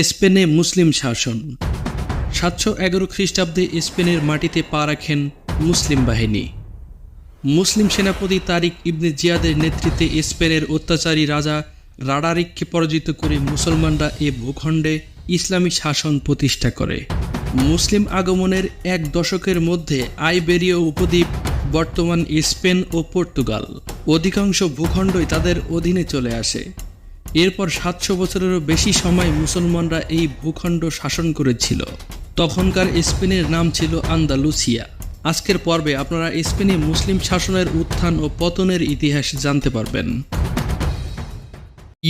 স্পেনে মুসলিম শাসন। 711 খ্রিস্টাব্দে স্পেনের মাটিতে পা রাখেন মুসলিম বাহিনী। মুসলিম সেনাপতি তারিক ইবনে জিয়াদের নেতৃত্বে স্পেনের অত্যাচারী রাজা রাডারিককে পরাজিত করে মুসলমানরা এ ভূখণ্ডে ইসলামী শাসন প্রতিষ্ঠা করে। মুসলিম আগমনের এক দশকের মধ্যে আইবেরীয় উপদ্বীপ, বর্তমান স্পেন ও পর্তুগাল অধিকাংশ ভূখণ্ডই তাদের অধীনে চলে আসে। এরপর 700 বছরেরও বেশি সময় মুসলমানরা এই ভূখণ্ড শাসন করেছিল। তখনকার স্পেনের নাম ছিল আন্দালুসিয়া। আজকের পর্বে আপনারা স্পেনে মুসলিম শাসনের উত্থান ও পতনের ইতিহাস জানতে পারবেন।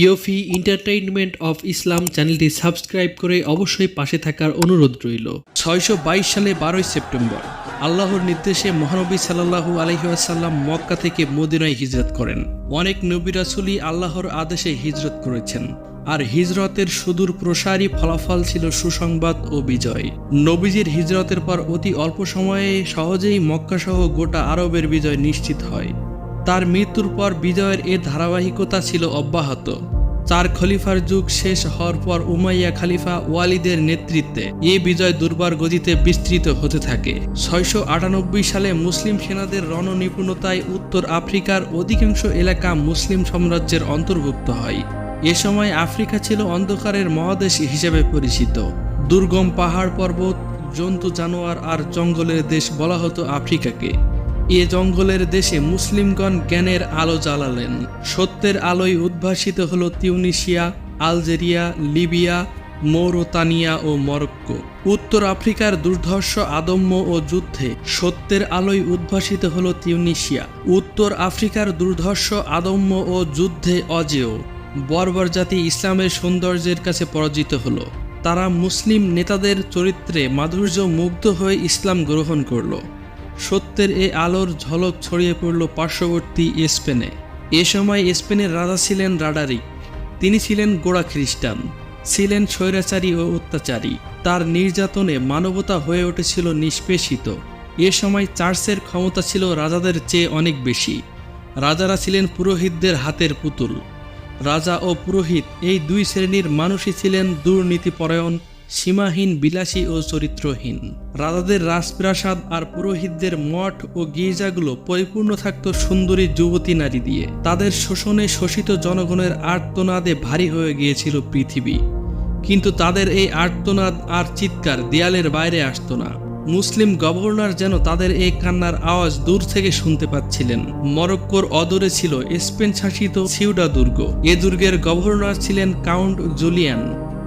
ইয়োফি এন্টারটেইনমেন্ট অফ ইসলাম চ্যানেলটি সাবস্ক্রাইব করে অবশ্যই পাশে থাকার অনুরোধ রইল। 622 সালে 12 সেপ্টেম্বর আল্লাহর নির্দেশে মহানবী সাল্লাল্লাহু আলাইহি ওয়াসাল্লাম মক্কা থেকে মদিনায় হিজরত করেন। অনেক নবী রাসূলই আল্লাহর আদেশে হিজরত করেছেন, আর হিজরতের সুদূর প্রসারী ফলাফল ছিল সুসংবাদ ও বিজয়। নবীজির হিজরতের পর অতি অল্প সময়ে সহজেই মক্কা সহ গোটা আরবের বিজয় নিশ্চিত হয়। তার মৃত্যুর পর বিজয়ের এ ধারাবাহিকতা ছিল অব্যাহত। 4 খলিফার যুগ শেষ হওয়ার পর উমাইয়া খলিফা ওয়ালিদের নেতৃত্বে এ বিজয় দুর্বার গতিতে বিস্তৃত হতে থাকে। 698 সালে মুসলিম সেনাদের রণনিপুণতায় উত্তর আফ্রিকার অধিকাংশ এলাকা মুসলিম সাম্রাজ্যের অন্তর্ভুক্ত হয়। এ সময় আফ্রিকা ছিল অন্ধকারের মহাদেশ হিসেবে পরিচিত। দুর্গম পাহাড় পর্বত, জন্তু জানোয়ার আর জঙ্গলের দেশ বলা হতো আফ্রিকাকে। এ জঙ্গলের দেশে মুসলিমগণ জ্ঞানের আলো জ্বালালেন। সত্যের আলোয় উদ্ভাসিত হল তিউনিসিয়া, আলজেরিয়া, লিবিয়া, মৌরতানিয়া ও মরক্কো। উত্তর আফ্রিকার দুর্ধর্ষ আদম্য ও যুদ্ধে সত্যের আলোয় উদ্ভাসিত হল তিউনিসিয়া। উত্তর আফ্রিকার দুর্ধর্ষ আদম্য ও যুদ্ধে অজেয় বর্বর জাতি ইসলামের সৌন্দর্যের কাছে পরাজিত হল। তারা মুসলিম নেতাদের চরিত্রে মাধুর্য মুগ্ধ হয়ে ইসলাম গ্রহণ করল। সত্যের এ আলোর ঝলক ছড়িয়ে পড়ল পার্শ্ববর্তী স্পেনে। এ সময় স্পেনের রাজা ছিলেন রাডারিক। তিনি ছিলেন গোঁড়া খ্রিস্টান, ছিলেন স্বৈরাচারী ও অত্যাচারী। তার নির্যাতনে মানবতা হয়ে উঠেছিল নিষ্পেষিত। এ সময় চার্চের ক্ষমতা ছিল রাজাদের চেয়ে অনেক বেশি। রাজারা ছিলেন পুরোহিতদের হাতের পুতুল। রাজা ও পুরোহিত এই দুই শ্রেণীর মানুষই ছিলেন দুর্নীতিপরায়ণ, সীমাহীন, বিলাসী ও চরিত্রহীন। রাজাদের রাজপ্রাসাদ আর পুরোহিতদের মঠ ও গির্জাগুলো পরিপূর্ণ থাকত সুন্দরী যুবতী নারী দিয়ে। তাদের শোষণে শোষিত জনগণের আর্তনাদে ভারী হয়ে গিয়েছিল পৃথিবী। কিন্তু তাদের এই আর্তনাদ আর চিৎকার দেয়ালের বাইরে আসত না। মুসলিম গভর্নর যেন তাদের এই কান্নার আওয়াজ দূর থেকে শুনতে পাচ্ছিলেন। মরক্কোর অদূরে ছিল স্পেন শাসিত সিউডা দুর্গ। এ দুর্গের গভর্নর ছিলেন কাউন্ট জুলিয়ান।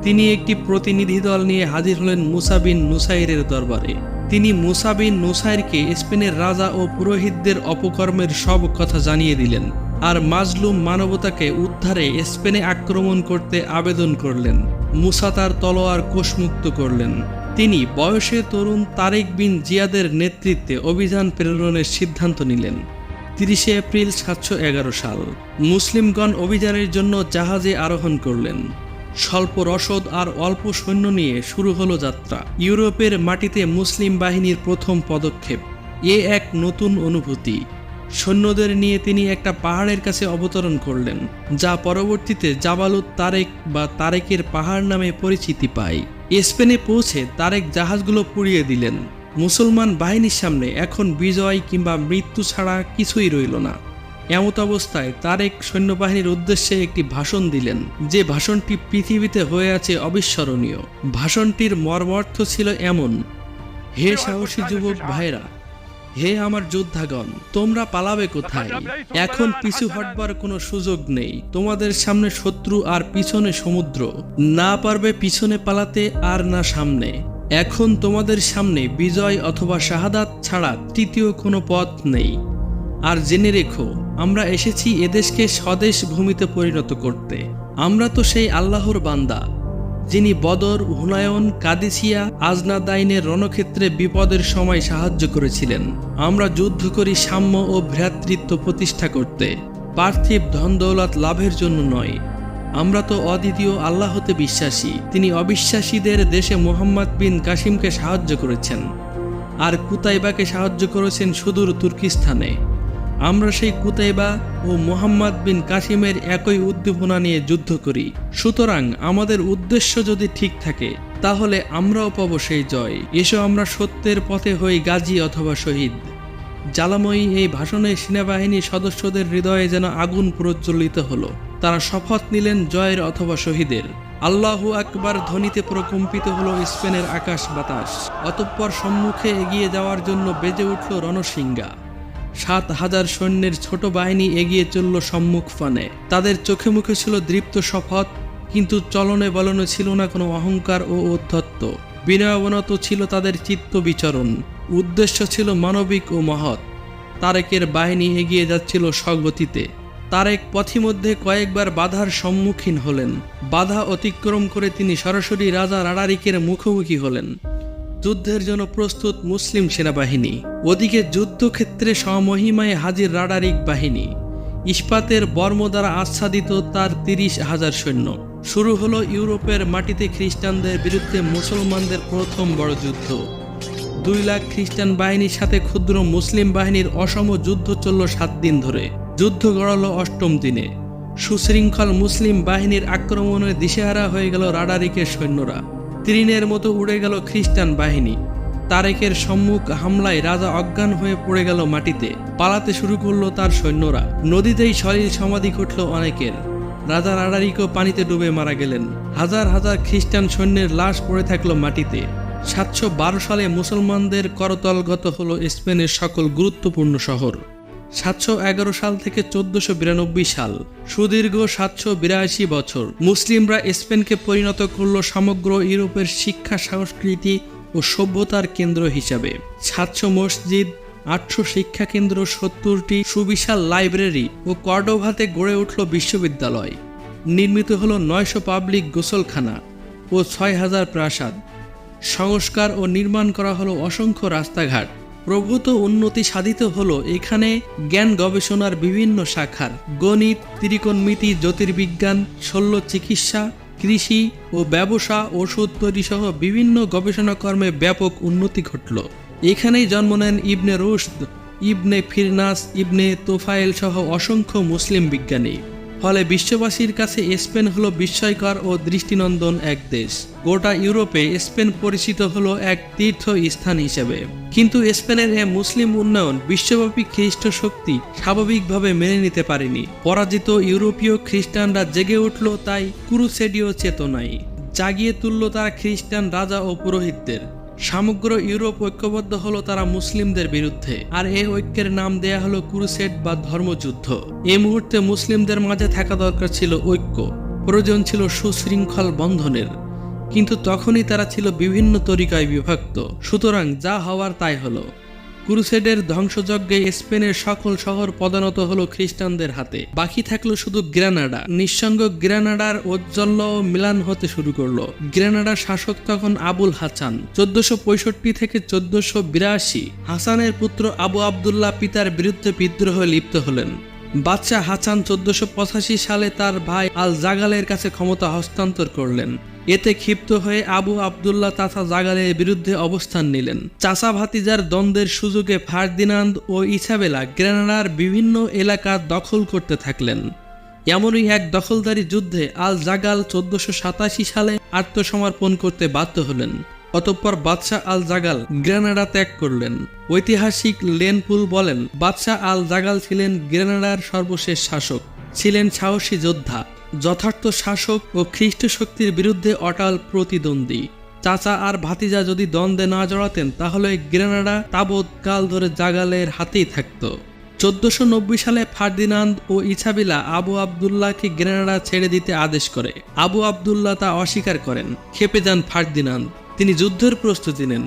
তিনি একটি প্রতিনিধি দল নিয়ে হাজির হলেন মুসা বিন নুসাইরের দরবারে। তিনি মুসা বিন নুসাইরকে স্পেনের রাজা ও পুরোহিতদের অপকর্মের সব কথা জানিয়ে দিলেন, আর মাজলুম মানবতাকে উদ্ধারে স্পেনে আক্রমণ করতে আবেদন করলেন। মুসা তার তলোয়ার কোষমুক্ত করলেন। তিনি বয়সে তরুণ তারিক বিন জিয়াদের নেতৃত্বে অভিযান প্রেরণের সিদ্ধান্ত নিলেন। 30 এপ্রিল 711 সাল মুসলিমগণ অভিযানের জন্য জাহাজে আরোহণ করলেন। স্বল্প রসদ আর অল্প সৈন্য নিয়ে শুরু হলো যাত্রা। ইউরোপের মাটিতে মুসলিম বাহিনীর প্রথম পদক্ষেপ। এ এক নতুন অনুভূতি। সৈন্যদের নিয়ে তিনি একটা পাহাড়ের কাছে অবতরণ করলেন, যা পরবর্তীতে জাবালুত তারেক বা তারেকের পাহাড় নামে পরিচিতি পায়। স্পেনে পৌঁছে তারেক জাহাজগুলো পুড়িয়ে দিলেন। মুসলমান বাহিনীর সামনে এখন বিজয় কিংবা মৃত্যু ছাড়া কিছুই রইল না। এমত অবস্থায় তারেক সৈন্যবাহিনীর উদ্দেশ্যে একটি ভাষণ দিলেন, যে ভাষণটি পৃথিবীতে হয়ে আছে অবিস্মরণীয়। ভাষণটির মর্মার্থ ছিল এমন: হে সাহসী যুবক ভাইরা, হে আমার যোদ্ধাগণ, তোমরা পালাবে কোথায়? এখন পিছু হটবার কোনো সুযোগ নেই। তোমাদের সামনে শত্রু আর পিছনে সমুদ্র। না পারবে পিছনে পালাতে আর না সামনে। এখন তোমাদের সামনে বিজয় অথবা শাহাদাত ছাড়া তৃতীয় কোনো পথ নেই। আর জেনে রেখো, আমরা এসেছি এদেশকে স্বদেশ ভূমিতে পরিণত করতে। আমরা তো সেই আল্লাহর বান্দা, যিনি বদর, হুনায়ন, কাদিসিয়া, আজনাদাইনের রণক্ষেত্রে বিপদের সময় সাহায্য করেছিলেন। আমরা যুদ্ধ করি সাম্য ও ভ্রাতৃত্ব প্রতিষ্ঠা করতে, পার্থিব ধন দৌলত লাভের জন্য নয়। আমরা তো অদ্বিতীয় আল্লাহতে বিশ্বাসী। তিনি অবিশ্বাসীদের দেশে মুহাম্মদ বিন কাসিমকে সাহায্য করেছেন, আর কুতাইবাকে সাহায্য করেছেন সুদূর তুর্কিস্তানে। আমরা সেই কুতাইবা ও মুহাম্মদ বিন কাসিমের একই উদ্দীপনা নিয়ে যুদ্ধ করি। সুতরাং আমাদের উদ্দেশ্য যদি ঠিক থাকে তাহলে আমরাও পাব সেই জয়। এসো আমরা সত্যের পথে হই গাজী অথবা শহীদ। জ্বালাময়ী এই ভাষণে সেনাবাহিনীর সদস্যদের হৃদয়ে যেন আগুন প্রজ্বলিত হলো। তারা শপথ নিলেন জয়ের অথবা শহীদের। আল্লাহু আকবার ধ্বনিতে প্রকম্পিত হলো স্পেনের আকাশ বাতাস। অতঃপর সম্মুখে এগিয়ে যাওয়ার জন্য বেজে উঠল রণসিঙ্গা। 7,000 সৈন্যের ছোট বাহিনী এগিয়ে চলল সম্মুখ ফানে। তাদের চোখে মুখে ছিল দৃপ্ত শপথ, কিন্তু চলনে বলনে ছিল না কোনো অহংকার ও ঔদ্ধত্য। বিনয়াবনত ছিল তাদের চিত্ত বিচরণ। উদ্দেশ্য ছিল মানবিক ও মহৎ। তারেকের বাহিনী এগিয়ে যাচ্ছিল স্বগতিতে। তারেক পথিমধ্যে কয়েকবার বাধার সম্মুখীন হলেন। বাধা অতিক্রম করে তিনি সরাসরি রাজা রাডারিকের মুখোমুখি হলেন। যুদ্ধের জন্য প্রস্তুত মুসলিম সেনাবাহিনী। ওদিকে যুদ্ধক্ষেত্রে সমহিমায় হাজির রাডারিক বাহিনী। ইস্পাতের বর্ম দ্বারা আচ্ছাদিত তার 30,000 সৈন্য। শুরু হলো ইউরোপের মাটিতে খ্রিস্টানদের বিরুদ্ধে মুসলমানদের প্রথম বড় যুদ্ধ। 2 লাখ খ্রিস্টান বাহিনীর সাথে ক্ষুদ্র মুসলিম বাহিনীর অসম যুদ্ধ চলল 7 দিন ধরে। যুদ্ধ গড়াল 8ম দিনে। সুশৃঙ্খল মুসলিম বাহিনীর আক্রমণে দিশেহারা হয়ে গেল রাডারিকের সৈন্যরা। তৃণের মতো উড়ে গেল খ্রিস্টান বাহিনী। তারেকের সম্মুখ হামলায় রাজা অজ্ঞান হয়ে পড়ে গেল মাটিতে। পালাতে শুরু করলো তার সৈন্যরা। নদীতেই শরীর সমাধি ঘটল অনেকের। রাজা রাডারিকও পানিতে ডুবে মারা গেলেন। হাজার হাজার খ্রিস্টান সৈন্যের লাশ পড়ে থাকলো মাটিতে। 712 সালে মুসলমানদের করতলগত হলো স্পেনের সকল গুরুত্বপূর্ণ শহর। 711 সাল থেকে 1492 সাল, সুদীর্ঘ 782 বছর মুসলিমরা স্পেনকে পরিণত করল সমগ্র ইউরোপের শিক্ষা, সংস্কৃতি ও সভ্যতার কেন্দ্র হিসাবে। 700 মসজিদ, 800 শিক্ষা কেন্দ্র, 70টি সুবিশাল লাইব্রেরি ও কর্ডোভাতে গড়ে উঠল বিশ্ববিদ্যালয়। নির্মিত হলো 900 পাবলিক গোসলখানা ও 6000 প্রাসাদ। সংস্কার ও নির্মাণ করা হলো অসংখ্য রাস্তাঘাট। প্রভূত উন্নতি সাধিত হলো এখানে জ্ঞান গবেষণার বিভিন্ন শাখার। গণিত, ত্রিকোণমিতি, জ্যোতির্বিজ্ঞান, শল্য চিকিৎসা, কৃষি ও ব্যবসা, ওষুধ তৈরি সহ বিভিন্ন গবেষণা কর্মে ব্যাপক উন্নতি ঘটল। এখানেই জন্ম নেন ইবনে রুশদ, ইবনে ফিরনাস, ইবনে তোফায়েল সহ অসংখ্য মুসলিম বিজ্ঞানী। ফলে বিশ্ববাসীর কাছে স্পেন হলো বিস্ময়কর ও দৃষ্টিনন্দন এক দেশ। গোটা ইউরোপে স্পেন পরিচিত হলো এক তীর্থ স্থান হিসেবে। কিন্তু স্পেনের এ মুসলিম উন্নয়ন বিশ্বব্যাপী খ্রিস্ট শক্তি স্বাভাবিকভাবে মেনে নিতে পারেনি। পরাজিত ইউরোপীয় খ্রিস্টানরা জেগে উঠল তাই ক্রুসেডীয় চেতনায়। জাগিয়ে তুলল তারা খ্রিস্টান রাজা ও পুরোহিতদের। সমগ্র ইউরোপ ঐক্যবদ্ধ হলো তারা মুসলিমদের বিরুদ্ধে। আর এই ঐক্যের নাম দেয়া হলো ক্রুসেড বা ধর্মযুদ্ধ। এই মুহূর্তে মুসলিমদের মাঝে থাকা দরকার ছিল ঐক্য, প্রয়োজন ছিল সুশৃঙ্খল বন্ধনের। কিন্তু তখনই তারা ছিল বিভিন্ন তরিকায় বিভক্ত। সুতরাং যা হওয়ার তাই হলো। ক্রুসেডের ধ্বংসযজ্ঞে স্পেনের সকল শহর পদানত হলো খ্রিস্টানদের হাতে। বাকি থাকলো শুধু গ্রানাডা। নিঃসঙ্গ গ্রানাডার ঔজ্জ্বল্য মিলান হতে শুরু করলো। গ্রানাডার শাসক তখন আবুল হাসান। 1465 থেকে 1482 হাসানের পুত্র আবু আবদুল্লাহ পিতার বিরুদ্ধে বিদ্রোহে লিপ্ত হলেন। বাদশাহ হাসান 1485 সালে তার ভাই আল জাগালের কাছে ক্ষমতা হস্তান্তর করলেন। এতে ক্ষিপ্ত হয়ে আবু আবদুল্লাহ চাচা জাগালের বিরুদ্ধে অবস্থান নিলেন। চাচা ভাতিজার দ্বন্দ্বের সুযোগে ফার্দিনান্দ ও ইসাবেলা গ্রেনাডার বিভিন্ন এলাকা দখল করতে থাকলেন। এমনই এক দখলদারি যুদ্ধে আল জাগাল 1487 সালে আত্মসমর্পণ করতে বাধ্য হলেন। অতঃপর বাদশাহ আল জাগাল গ্রেনাডা ত্যাগ করলেন। ঐতিহাসিক লেনপুল বলেন, বাদশাহ আল জাগাল ছিলেন গ্রেনাডার সর্বশেষ শাসক, ছিলেন সাহসী যোদ্ধা, যথার্থ শাসক ও খ্রিস্ট শক্তির বিরুদ্ধে অটল প্রতিদ্বন্দ্বী। চাচা আর ভাতিজা যদি দ্বন্দ্বে না জড়াতেন তাহলে গ্রেনাডা তাবৎ কাল ধরে জাগালের হাতেই থাকত। 1490 সালে ফার্দিনান্দ ও ইসাবেলা আবু আবদুল্লাহকে গ্রেনাডা ছেড়ে দিতে আদেশ করে। আবু আবদুল্লাহ তা অস্বীকার করেন। ক্ষেপে যান ফার্দিনান্দ। তিনি যুদ্ধের প্রস্তুতি নেন।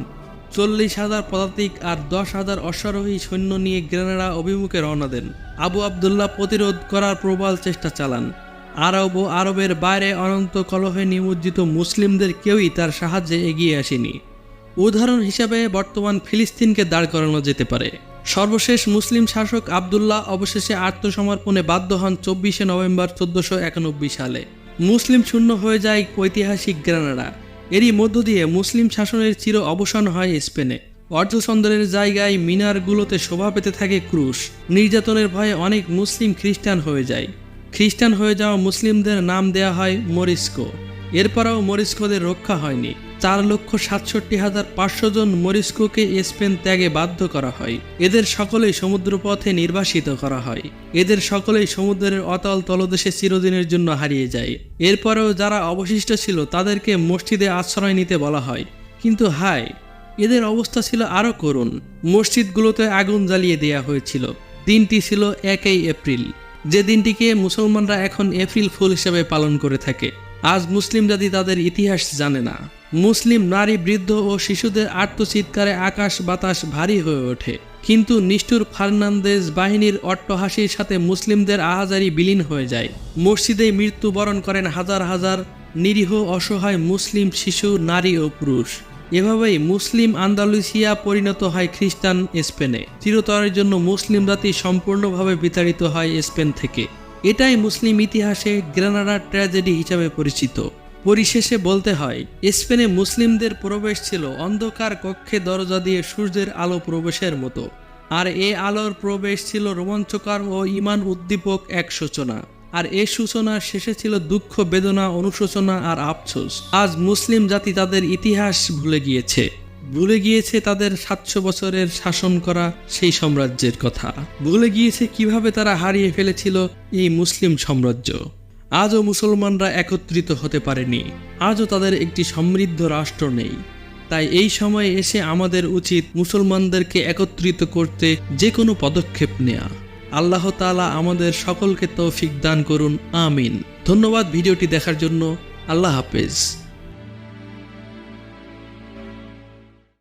40,000 পদাতিক আর 10,000 অশ্বারোহী সৈন্য নিয়ে গ্রেনাডা অভিমুখে রওনা দেন। আবু আবদুল্লাহ প্রতিরোধ করার প্রবল চেষ্টা চালান। আরব ও আরবের বাইরে অনন্ত কলহে নিমজ্জিত মুসলিমদের কেউই তার সাহায্যে এগিয়ে আসেনি। উদাহরণ হিসাবে বর্তমান ফিলিস্তিনকে দাঁড় করানো যেতে পারে। সর্বশেষ মুসলিম শাসক আবদুল্লাহ অবশেষে আত্মসমর্পণে বাধ্য হন 24 নভেম্বর 1491 সালে। মুসলিম শূন্য হয়ে যায় ঐতিহাসিক গ্রেনাডা। এরই মধ্য দিয়ে মুসলিম শাসনের চির অবসান হয় স্পেনে। অর্ধচন্দ্রের জায়গায় মিনারগুলোতে শোভা পেতে থাকে ক্রুশ। নির্যাতনের ভয়ে অনেক মুসলিম খ্রিস্টান হয়ে যায়। খ্রিস্টান হয়ে যাওয়া মুসলিমদের নাম দেয়া হয় মরিস্কো। এরপরেও মরিস্কোদের রক্ষা হয়নি। 4,67,500 জন মরিস্কোকে স্পেন ত্যাগে বাধ্য করা হয়। এদের সকলেই সমুদ্রপথে নির্বাসিত করা হয়। এদের সকলেই সমুদ্রের অতল তলদেশে চিরদিনের জন্য হারিয়ে যায়। এরপরেও যারা অবশিষ্ট ছিল তাদেরকে মসজিদে আশ্রয় নিতে বলা হয়। কিন্তু হায়, এদের অবস্থা ছিল আরও করুণ। মসজিদগুলোতে আগুন জ্বালিয়ে দেয়া হয়েছিল। দিনটি ছিল 1 এপ্রিল, যে দিনটিকে মুসলমানরা এখন এপ্রিল ফুল হিসেবে পালন করে থাকে। আজ মুসলিম জাতি তাদের ইতিহাস জানে না। মুসলিম নারী, বৃদ্ধ ও শিশুদের আর্তচিৎকারে আকাশ বাতাস ভারী হয়ে ওঠে। কিন্তু নিষ্ঠুর ফার্নান্দেজ বাহিনীর অট্টহাসির সাথে মুসলিমদের আহাজারি বিলীন হয়ে যায়। মসজিদেই মৃত্যুবরণ করেন হাজার হাজার নিরীহ অসহায় মুসলিম শিশু, নারী ও পুরুষ। এভাবেই মুসলিম আন্দালুসিয়া পরিণত হয় খ্রিস্টান স্পেনে। চিরতরের জন্য মুসলিম জাতি সম্পূর্ণভাবে বিতাড়িত হয় স্পেন থেকে। এটাই মুসলিম ইতিহাসে গ্রানাডা ট্র্যাজেডি হিসাবে পরিচিত। পরিশেষে বলতে হয়, স্পেনে মুসলিমদের প্রবেশ ছিল অন্ধকার কক্ষে দরজা দিয়ে সূর্যের আলো প্রবেশের মতো। আর এ আলোর প্রবেশ ছিল রোমাঞ্চকর ও ঈমান উদ্দীপক এক সূচনা। আর এ সূচনার শেষে ছিল দুঃখ, বেদনা, অনুশোচনা আর আফসোস। আজ মুসলিম জাতি তাদের ইতিহাস ভুলে গিয়েছে তাদের 700 বছরের শাসন করা সেই সাম্রাজ্যের কথা। ভুলে গিয়েছে কিভাবে তারা হারিয়ে ফেলেছিল এই মুসলিম সাম্রাজ্য। আজও মুসলমানরা একত্রিত হতে পারেনি। আজও তাদের একটি সমৃদ্ধ রাষ্ট্র নেই। তাই এই সময়ে এসে আমাদের উচিত মুসলমানদেরকে একত্রিত করতে যে কোনো পদক্ষেপ নেওয়া। আল্লাহ তাআলা আমাদের সকলকে তৌফিক দান করুন, আমিন। ধন্যবাদ ভিডিওটি দেখার জন্য। আল্লাহ হাফেজ।